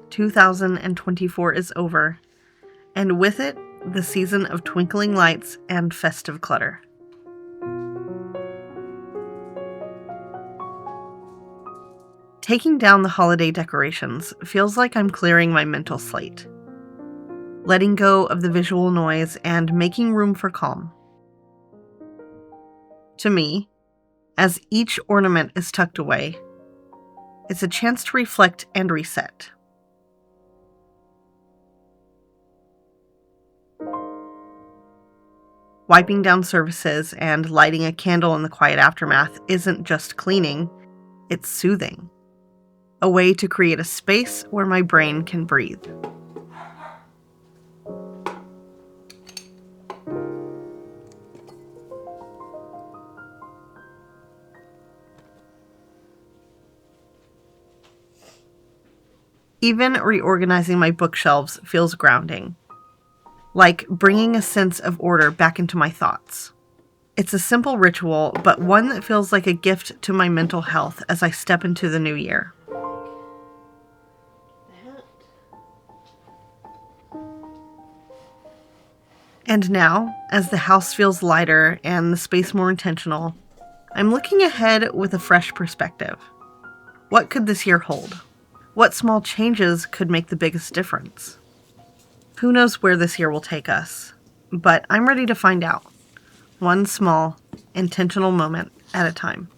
2024 is over, and with it, the season of twinkling lights and festive clutter. Taking down the holiday decorations feels like I'm clearing my mental slate, letting go of the visual noise and making room for calm. To me, as each ornament is tucked away, it's a chance to reflect and reset. Wiping down surfaces and lighting a candle in the quiet aftermath isn't just cleaning, it's soothing. A way to create a space where my brain can breathe. Even reorganizing my bookshelves feels grounding, like bringing a sense of order back into my thoughts. It's a simple ritual, but one that feels like a gift to my mental health as I step into the new year. And now, as the house feels lighter and the space more intentional, I'm looking ahead with a fresh perspective. What could this year hold? What small changes could make the biggest difference? Who knows where this year will take us, but I'm ready to find out, one small, intentional moment at a time.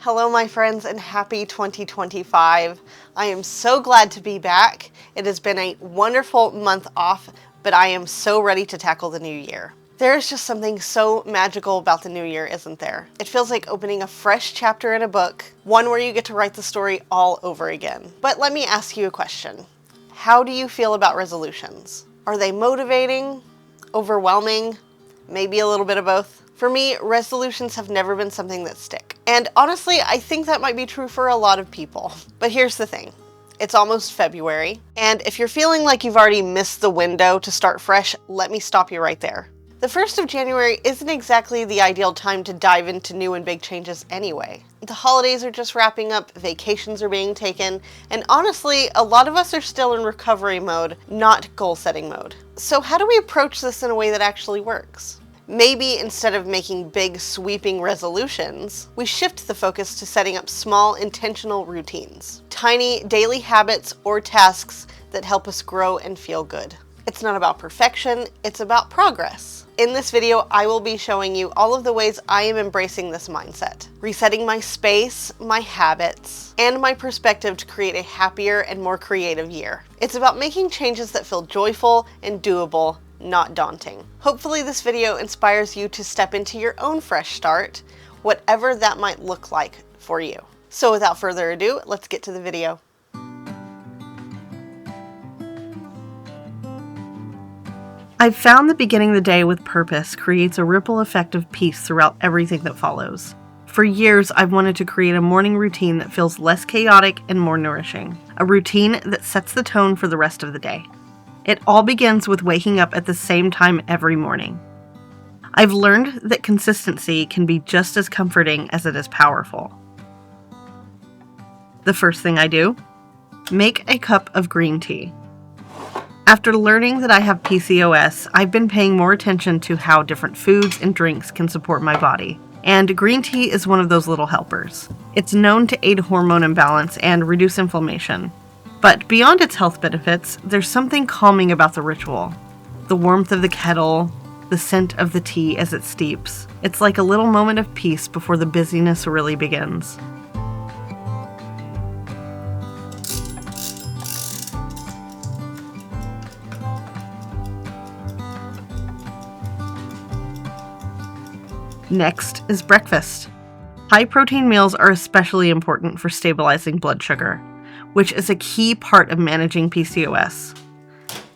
Hello, my friends, and happy 2025. I am so glad to be back. It has been a wonderful month off, but I am so ready to tackle the new year. There is just something so magical about the new year, isn't there? It feels like opening a fresh chapter in a book, one where you get to write the story all over again. But let me ask you a question. How do you feel about resolutions? Are they motivating, overwhelming, maybe a little bit of both? For me, resolutions have never been something that stick. And honestly, I think that might be true for a lot of people. But here's the thing. It's almost February, and if you're feeling like you've already missed the window to start fresh, let me stop you right there. The 1st of January isn't exactly the ideal time to dive into new and big changes anyway. The holidays are just wrapping up, vacations are being taken, and honestly, a lot of us are still in recovery mode, not goal-setting mode. So how do we approach this in a way that actually works? Maybe instead of making big, sweeping resolutions, we shift the focus to setting up small, intentional routines. Tiny, daily habits or tasks that help us grow and feel good. It's not about perfection, it's about progress. In this video, I will be showing you all of the ways I am embracing this mindset, resetting my space, my habits, and my perspective to create a happier and more creative year. It's about making changes that feel joyful and doable, not daunting. Hopefully this video inspires you to step into your own fresh start, whatever that might look like for you. So without further ado, let's get to the video. I've found that beginning the day with purpose creates a ripple effect of peace throughout everything that follows. For years, I've wanted to create a morning routine that feels less chaotic and more nourishing. A routine that sets the tone for the rest of the day. It all begins with waking up at the same time every morning. I've learned that consistency can be just as comforting as it is powerful. The first thing I do, make a cup of green tea. After learning that I have PCOS, I've been paying more attention to how different foods and drinks can support my body. And green tea is one of those little helpers. It's known to aid hormone imbalance and reduce inflammation. But beyond its health benefits, there's something calming about the ritual. The warmth of the kettle, the scent of the tea as it steeps. It's like a little moment of peace before the busyness really begins. Next is breakfast. High-protein meals are especially important for stabilizing blood sugar, which is a key part of managing PCOS.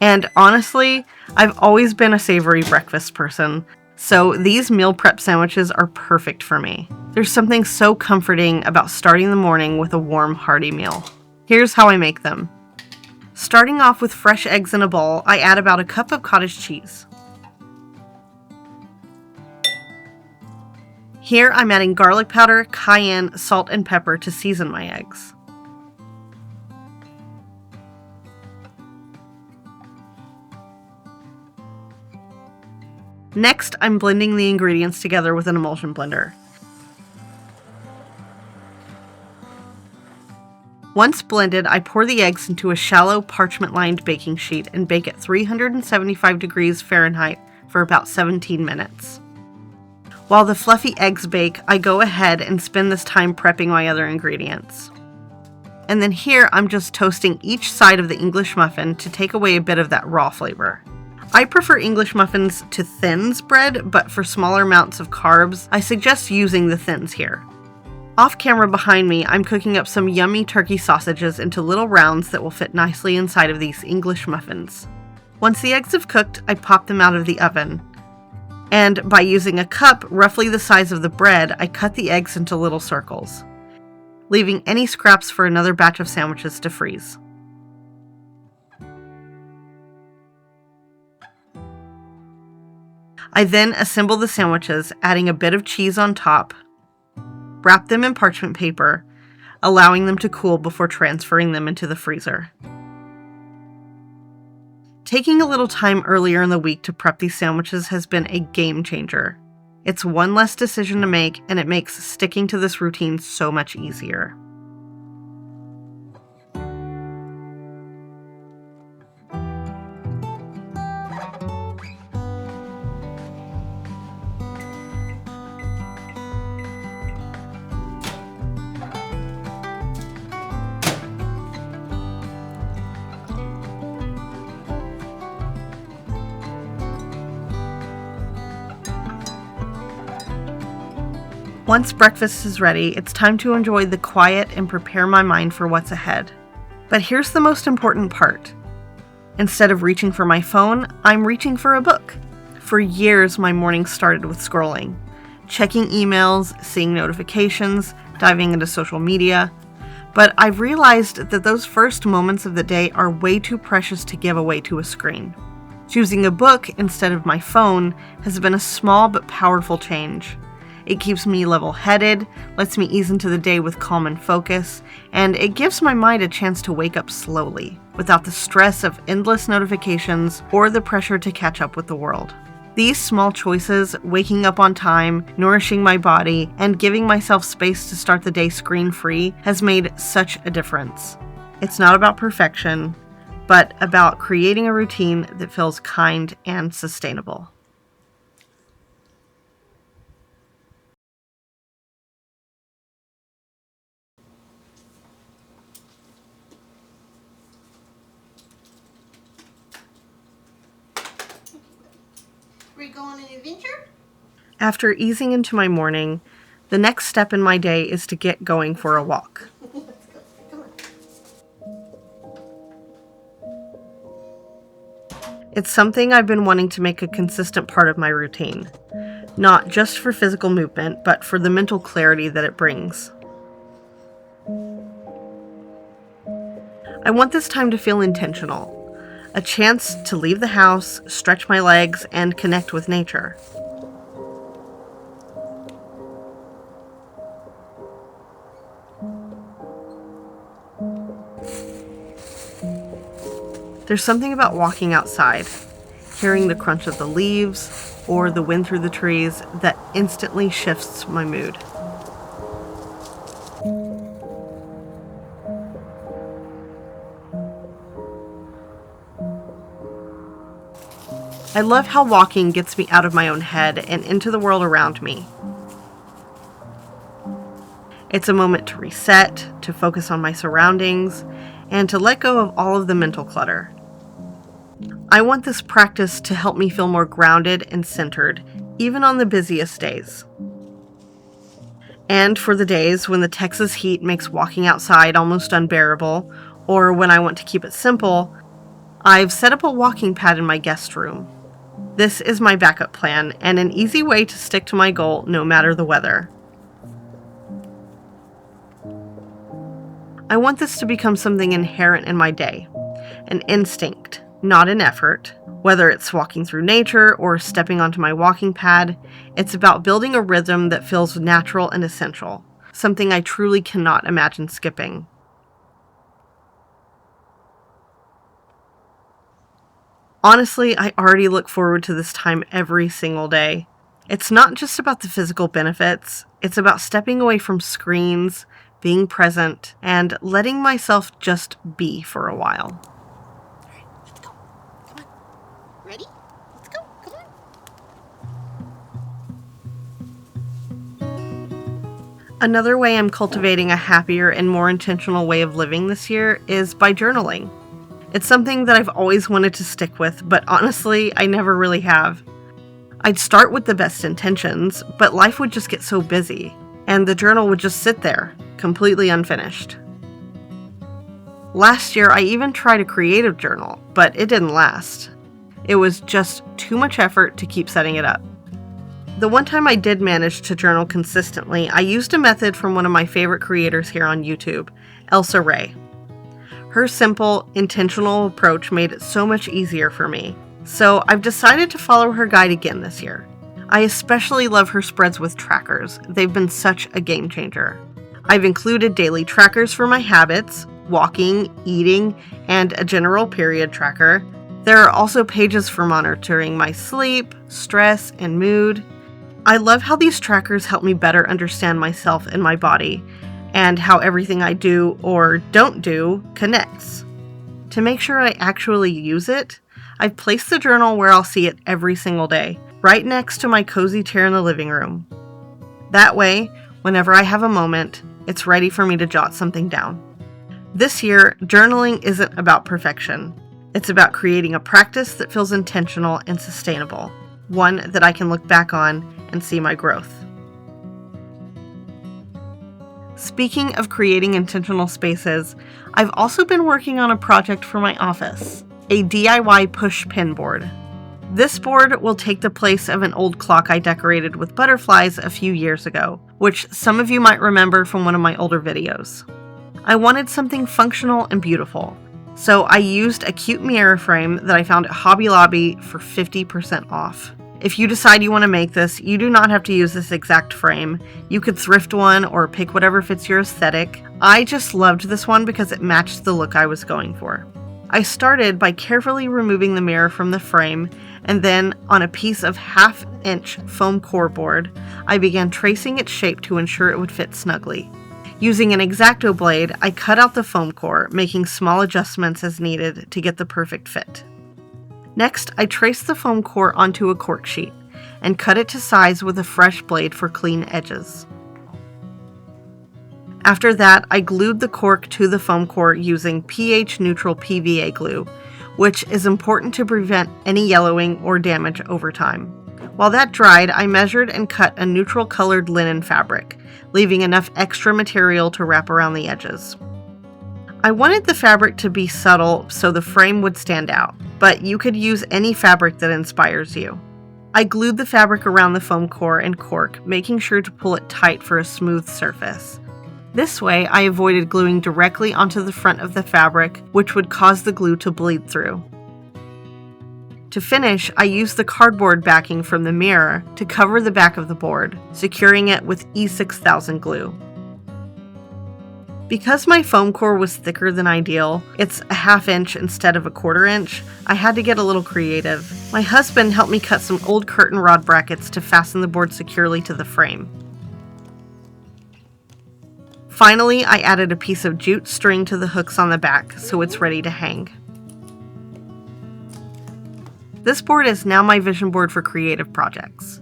And honestly, I've always been a savory breakfast person, so these meal prep sandwiches are perfect for me. There's something so comforting about starting the morning with a warm, hearty meal. Here's how I make them. Starting off with fresh eggs in a bowl, I add about a cup of cottage cheese. Here I'm adding garlic powder, cayenne, salt, and pepper to season my eggs. Next, I'm blending the ingredients together with an emulsion blender. Once blended, I pour the eggs into a shallow parchment-lined baking sheet and bake at 375 degrees Fahrenheit for about 17 minutes. While the fluffy eggs bake, I go ahead and spend this time prepping my other ingredients. And then here, I'm just toasting each side of the English muffin to take away a bit of that raw flavor. I prefer English muffins to thins bread, but for smaller amounts of carbs, I suggest using the thins here. Off camera behind me, I'm cooking up some yummy turkey sausages into little rounds that will fit nicely inside of these English muffins. Once the eggs have cooked, I pop them out of the oven. And by using a cup roughly the size of the bread, I cut the eggs into little circles, leaving any scraps for another batch of sandwiches to freeze. I then assemble the sandwiches, adding a bit of cheese on top, wrap them in parchment paper, allowing them to cool before transferring them into the freezer. Taking a little time earlier in the week to prep these sandwiches has been a game changer. It's one less decision to make, and it makes sticking to this routine so much easier. Once breakfast is ready, it's time to enjoy the quiet and prepare my mind for what's ahead. But here's the most important part. Instead of reaching for my phone, I'm reaching for a book. For years, my mornings started with scrolling, checking emails, seeing notifications, diving into social media. But I've realized that those first moments of the day are way too precious to give away to a screen. Choosing a book instead of my phone has been a small but powerful change. It keeps me level-headed, lets me ease into the day with calm and focus, and it gives my mind a chance to wake up slowly, without the stress of endless notifications or the pressure to catch up with the world. These small choices, waking up on time, nourishing my body, and giving myself space to start the day screen-free, has made such a difference. It's not about perfection, but about creating a routine that feels kind and sustainable. We go on an adventure? After easing into my morning, the next step in my day is to get going for a walk. Let's go. Come on. It's something I've been wanting to make a consistent part of my routine, not just for physical movement, but for the mental clarity that it brings. I want this time to feel intentional. A chance to leave the house, stretch my legs, and connect with nature. There's something about walking outside, hearing the crunch of the leaves or the wind through the trees that instantly shifts my mood. I love how walking gets me out of my own head and into the world around me. It's a moment to reset, to focus on my surroundings, and to let go of all of the mental clutter. I want this practice to help me feel more grounded and centered, even on the busiest days. And for the days when the Texas heat makes walking outside almost unbearable, or when I want to keep it simple, I've set up a walking pad in my guest room. This is my backup plan and an easy way to stick to my goal no matter the weather. I want this to become something inherent in my day, an instinct, not an effort. Whether it's walking through nature or stepping onto my walking pad, it's about building a rhythm that feels natural and essential, something I truly cannot imagine skipping. Honestly, I already look forward to this time every single day. It's not just about the physical benefits, it's about stepping away from screens, being present, and letting myself just be for a while. All right, let's go. Come on. Ready? Let's go. Come on. Another way I'm cultivating a happier and more intentional way of living this year is by journaling. It's something that I've always wanted to stick with, but honestly, I never really have. I'd start with the best intentions, but life would just get so busy, and the journal would just sit there, completely unfinished. Last year, I even tried a creative journal, but it didn't last. It was just too much effort to keep setting it up. The one time I did manage to journal consistently, I used a method from one of my favorite creators here on YouTube, Elsa Ray. Her simple, intentional approach made it so much easier for me. So I've decided to follow her guide again this year. I especially love her spreads with trackers. They've been such a game changer. I've included daily trackers for my habits, walking, eating, and a general period tracker. There are also pages for monitoring my sleep, stress, and mood. I love how these trackers help me better understand myself and my body, and how everything I do or don't do connects. To make sure I actually use it, I've placed the journal where I'll see it every single day, right next to my cozy chair in the living room. That way, whenever I have a moment, it's ready for me to jot something down. This year, journaling isn't about perfection. It's about creating a practice that feels intentional and sustainable, one that I can look back on and see my growth. Speaking of creating intentional spaces, I've also been working on a project for my office, a DIY push pinboard. This board will take the place of an old clock I decorated with butterflies a few years ago, which some of you might remember from one of my older videos. I wanted something functional and beautiful, so I used a cute mirror frame that I found at Hobby Lobby for 50% off. If you decide you want to make this, you do not have to use this exact frame. You could thrift one or pick whatever fits your aesthetic. I just loved this one because it matched the look I was going for. I started by carefully removing the mirror from the frame, and then on a piece of 1/2-inch foam core board, I began tracing its shape to ensure it would fit snugly. Using an X-Acto blade, I cut out the foam core, making small adjustments as needed to get the perfect fit. Next, I traced the foam core onto a cork sheet and cut it to size with a fresh blade for clean edges. After that, I glued the cork to the foam core using pH-neutral PVA glue, which is important to prevent any yellowing or damage over time. While that dried, I measured and cut a neutral colored linen fabric, leaving enough extra material to wrap around the edges. I wanted the fabric to be subtle so the frame would stand out, but you could use any fabric that inspires you. I glued the fabric around the foam core and cork, making sure to pull it tight for a smooth surface. This way, I avoided gluing directly onto the front of the fabric, which would cause the glue to bleed through. To finish, I used the cardboard backing from the mirror to cover the back of the board, securing it with E6000 glue. Because my foam core was thicker than ideal, it's a 1/2 inch instead of a 1/4 inch, I had to get a little creative. My husband helped me cut some old curtain rod brackets to fasten the board securely to the frame. Finally, I added a piece of jute string to the hooks on the back so it's ready to hang. This board is now my vision board for creative projects.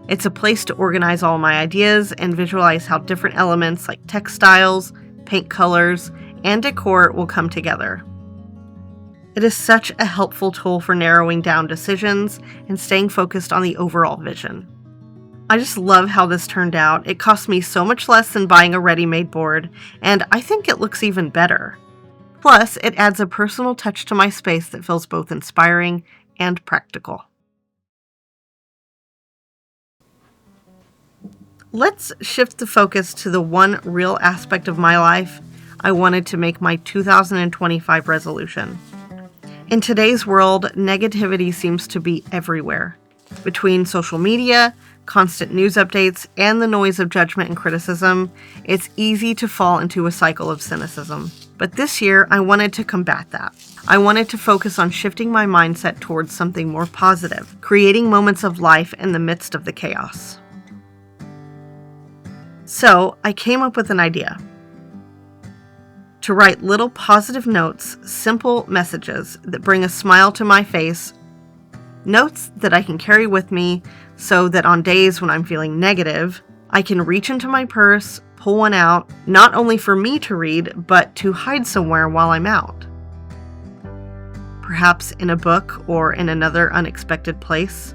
It's a place to organize all my ideas and visualize how different elements like textiles, paint colors, and decor will come together. It is such a helpful tool for narrowing down decisions and staying focused on the overall vision. I just love how this turned out. It cost me so much less than buying a ready-made board, and I think it looks even better. Plus, it adds a personal touch to my space that feels both inspiring and practical. Let's shift the focus to the one real aspect of my life I wanted to make my 2025 resolution. In today's world, negativity seems to be everywhere. Between social media, constant news updates, and the noise of judgment and criticism, it's easy to fall into a cycle of cynicism. But this year, I wanted to combat that. I wanted to focus on shifting my mindset towards something more positive, creating moments of life in the midst of the chaos. So, I came up with an idea. To write little positive notes, simple messages that bring a smile to my face, notes that I can carry with me so that on days when I'm feeling negative, I can reach into my purse, pull one out, not only for me to read, but to hide somewhere while I'm out. Perhaps in a book or in another unexpected place,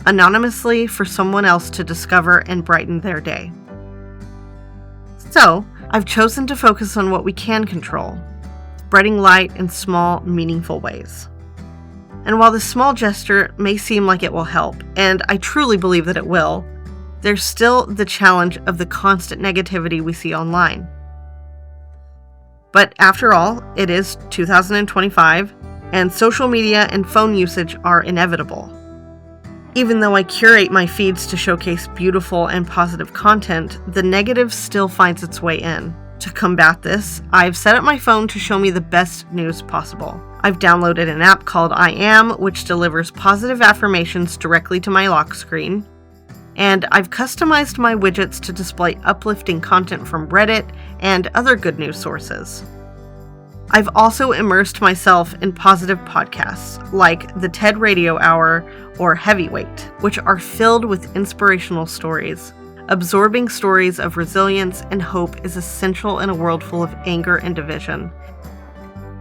anonymously for someone else to discover and brighten their day. So, I've chosen to focus on what we can control, spreading light in small, meaningful ways. And while this small gesture may seem like it will help, and I truly believe that it will, there's still the challenge of the constant negativity we see online. But after all, it is 2025, and social media and phone usage are inevitable. Even though I curate my feeds to showcase beautiful and positive content, the negative still finds its way in. To combat this, I've set up my phone to show me the best news possible. I've downloaded an app called I Am, which delivers positive affirmations directly to my lock screen. And I've customized my widgets to display uplifting content from Reddit and other good news sources. I've also immersed myself in positive podcasts like the TED Radio Hour or Heavyweight, which are filled with inspirational stories. Absorbing stories of resilience and hope is essential in a world full of anger and division.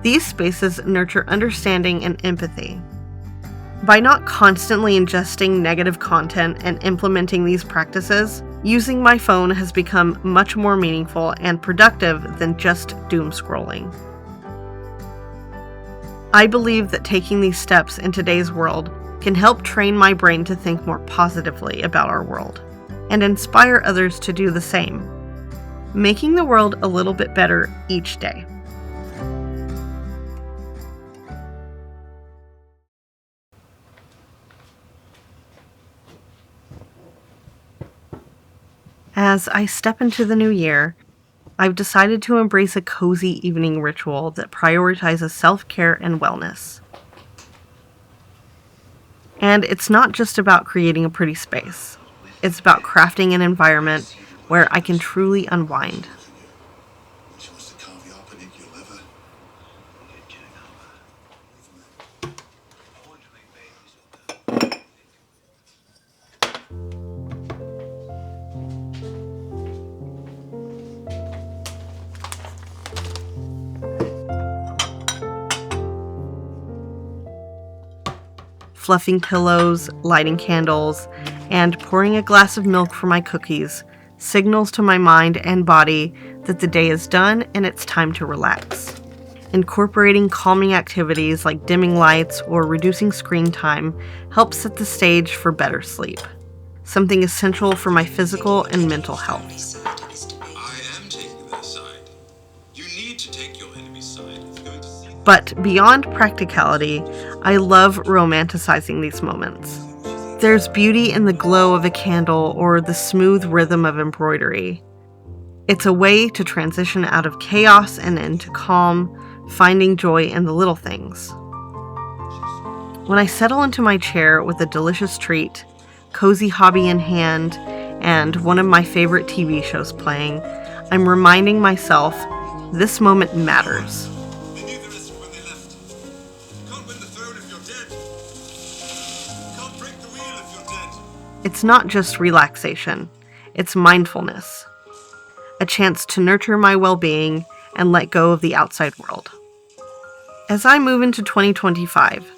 These spaces nurture understanding and empathy. By not constantly ingesting negative content and implementing these practices, using my phone has become much more meaningful and productive than just doom scrolling. I believe that taking these steps in today's world can help train my brain to think more positively about our world and inspire others to do the same, making the world a little bit better each day. As I step into the new year, I've decided to embrace a cozy evening ritual that prioritizes self-care and wellness. And it's not just about creating a pretty space. It's about crafting an environment where I can truly unwind. Fluffing pillows, lighting candles, and pouring a glass of milk for my cookies signals to my mind and body that the day is done and it's time to relax. Incorporating calming activities like dimming lights or reducing screen time helps set the stage for better sleep, something essential for my physical and mental health. But beyond practicality, I love romanticizing these moments. There's beauty in the glow of a candle or the smooth rhythm of embroidery. It's a way to transition out of chaos and into calm, finding joy in the little things. When I settle into my chair with a delicious treat, cozy hobby in hand, and one of my favorite TV shows playing, I'm reminding myself this moment matters. It's not just relaxation, it's mindfulness. A chance to nurture my well-being and let go of the outside world. As I move into 2025,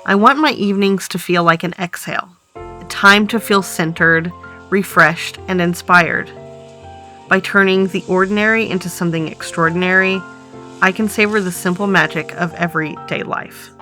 I want my evenings to feel like an exhale, a time to feel centered, refreshed, and inspired. By turning the ordinary into something extraordinary, I can savor the simple magic of everyday life.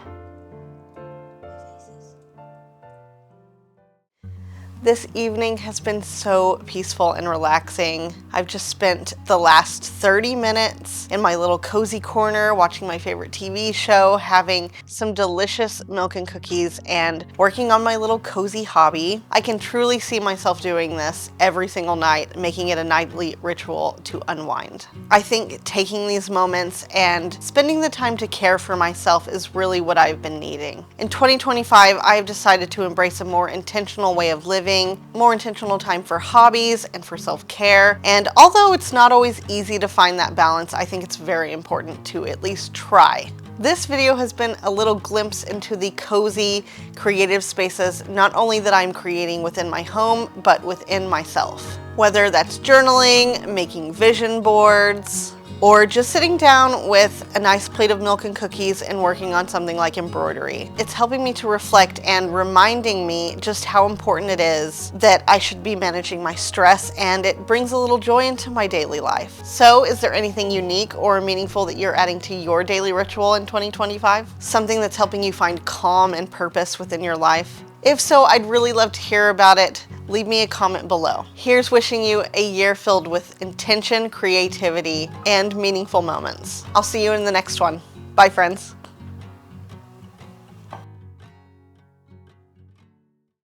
This evening has been so peaceful and relaxing. I've just spent the last 30 minutes in my little cozy corner watching my favorite TV show, having some delicious milk and cookies, and working on my little cozy hobby. I can truly see myself doing this every single night, making it a nightly ritual to unwind. I think taking these moments and spending the time to care for myself is really what I've been needing. In 2025, I have decided to embrace a more intentional way of living, more intentional time for hobbies and for self-care. And although it's not always easy to find that balance, I think it's very important to at least try. This video has been a little glimpse into the cozy, creative spaces, not only that I'm creating within my home, but within myself. Whether that's journaling, making vision boards, or just sitting down with a nice plate of milk and cookies and working on something like embroidery. It's helping me to reflect and reminding me just how important it is that I should be managing my stress, and it brings a little joy into my daily life. So, is there anything unique or meaningful that you're adding to your daily ritual in 2025? Something that's helping you find calm and purpose within your life? If so, I'd really love to hear about it. Leave me a comment below. Here's wishing you a year filled with intention, creativity, and meaningful moments. I'll see you in the next one. Bye, friends.